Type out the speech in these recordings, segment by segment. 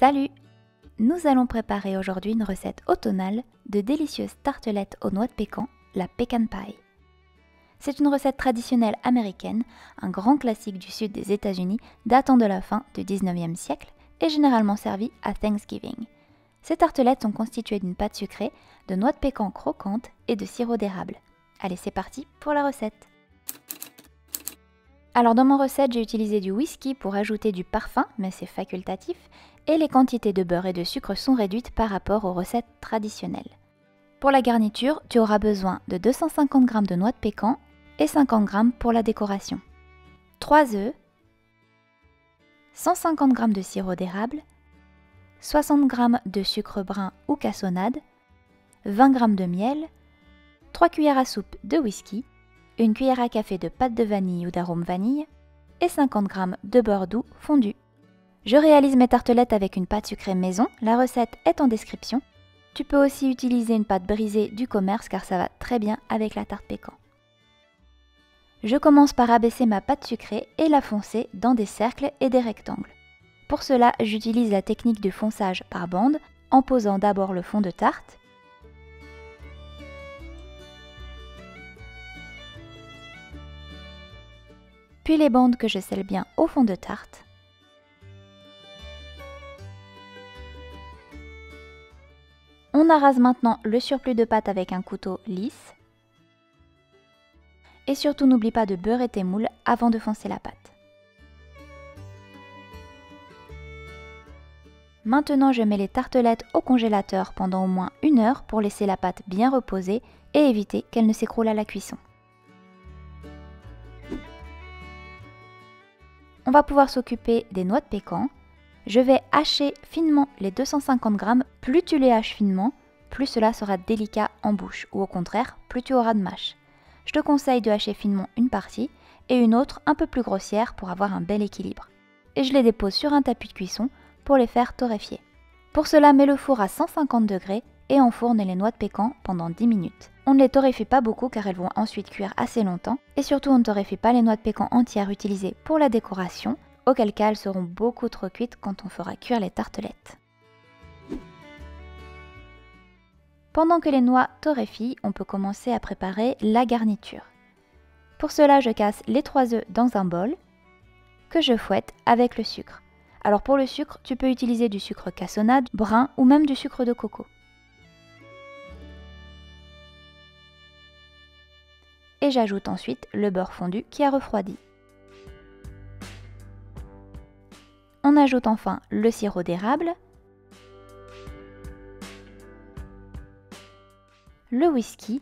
Salut! Nous allons préparer aujourd'hui une recette automnale de délicieuses tartelettes aux noix de pécan, la pecan pie. C'est une recette traditionnelle américaine, un grand classique du sud des États-Unis datant de la fin du 19e siècle et généralement servie à Thanksgiving. Ces tartelettes sont constituées d'une pâte sucrée, de noix de pécan croquantes et de sirop d'érable. Allez, c'est parti pour la recette! Alors dans mon recette, j'ai utilisé du whisky pour ajouter du parfum, mais c'est facultatif, et les quantités de beurre et de sucre sont réduites par rapport aux recettes traditionnelles. Pour la garniture, tu auras besoin de 250 g de noix de pécan et 50 g pour la décoration. 3 œufs, 150 g de sirop d'érable, 60 g de sucre brun ou cassonade, 20 g de miel, 3 cuillères à soupe de whisky, une cuillère à café de pâte de vanille ou d'arôme vanille et 50 g de beurre doux fondu. Je réalise mes tartelettes avec une pâte sucrée maison, la recette est en description. Tu peux aussi utiliser une pâte brisée du commerce car ça va très bien avec la tarte pécan. Je commence par abaisser ma pâte sucrée et la foncer dans des cercles et des rectangles. Pour cela, j'utilise la technique de fonçage par bande en posant d'abord le fond de tarte, puis les bandes que je scelle bien au fond de tarte. On arrase maintenant le surplus de pâte avec un couteau lisse. Et surtout n'oublie pas de beurrer tes moules avant de foncer la pâte. Maintenant je mets les tartelettes au congélateur pendant au moins 1 heure pour laisser la pâte bien reposer et éviter qu'elle ne s'écroule à la cuisson. On va pouvoir s'occuper des noix de pécan. Je vais hacher finement les 250 g. Plus tu les haches finement, plus cela sera délicat en bouche, ou au contraire, plus tu auras de mâche. Je te conseille de hacher finement une partie et une autre un peu plus grossière pour avoir un bel équilibre. Et je les dépose sur un tapis de cuisson pour les faire torréfier. Pour cela, mets le four à 150 degrés et enfourne les noix de pécan pendant 10 minutes. On ne les torréfie pas beaucoup car elles vont ensuite cuire assez longtemps. Et surtout, on ne torréfie pas les noix de pécan entières utilisées pour la décoration, auquel cas elles seront beaucoup trop cuites quand on fera cuire les tartelettes. Pendant que les noix torréfient, on peut commencer à préparer la garniture. Pour cela, je casse les 3 œufs dans un bol que je fouette avec le sucre. Alors pour le sucre, tu peux utiliser du sucre cassonade, brun ou même du sucre de coco. Et j'ajoute ensuite le beurre fondu qui a refroidi. On ajoute enfin le sirop d'érable, le whisky,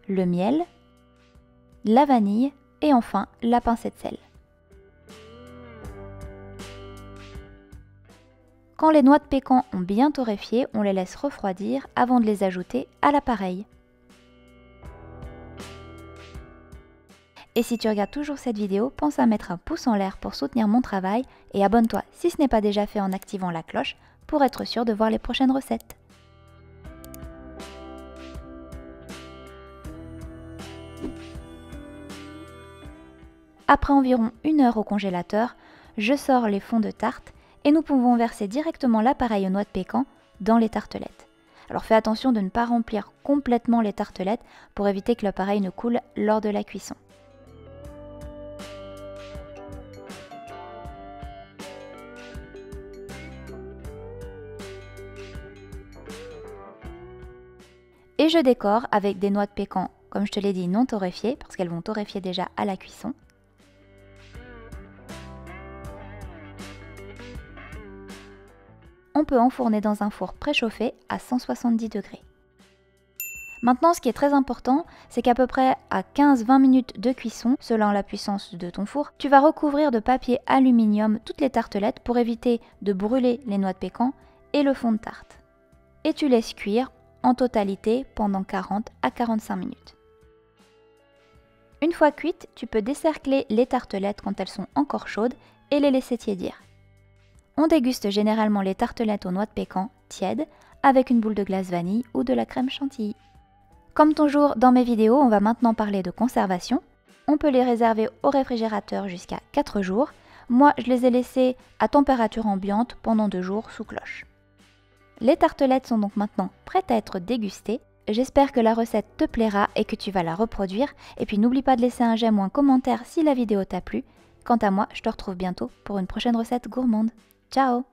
le miel, la vanille et enfin la pincée de sel. Quand les noix de pécan ont bien torréfié, on les laisse refroidir avant de les ajouter à l'appareil. Et si tu regardes toujours cette vidéo, pense à mettre un pouce en l'air pour soutenir mon travail et abonne-toi si ce n'est pas déjà fait en activant la cloche pour être sûr de voir les prochaines recettes. Après environ 1 heure au congélateur, je sors les fonds de tarte et nous pouvons verser directement l'appareil aux noix de pécan dans les tartelettes. Alors fais attention de ne pas remplir complètement les tartelettes pour éviter que l'appareil ne coule lors de la cuisson. Et je décore avec des noix de pécan, comme je te l'ai dit, non torréfiées, parce qu'elles vont torréfier déjà à la cuisson. On peut enfourner dans un four préchauffé à 170 degrés. Maintenant, ce qui est très important, c'est qu'à peu près à 15-20 minutes de cuisson, selon la puissance de ton four, tu vas recouvrir de papier aluminium toutes les tartelettes pour éviter de brûler les noix de pécan et le fond de tarte. Et tu laisses cuire en totalité pendant 40 à 45 minutes. Une fois cuites, tu peux décercler les tartelettes quand elles sont encore chaudes et les laisser tiédir. On déguste généralement les tartelettes aux noix de pécan tièdes avec une boule de glace vanille ou de la crème chantilly. Comme toujours dans mes vidéos, on va maintenant parler de conservation. On peut les réserver au réfrigérateur jusqu'à 4 jours Moi, je les ai laissées à température ambiante pendant 2 jours sous cloche. Les tartelettes sont donc maintenant prêtes à être dégustées. J'espère que la recette te plaira et que tu vas la reproduire. Et puis n'oublie pas de laisser un j'aime ou un commentaire si la vidéo t'a plu. Quant à moi, je te retrouve bientôt pour une prochaine recette gourmande. Ciao!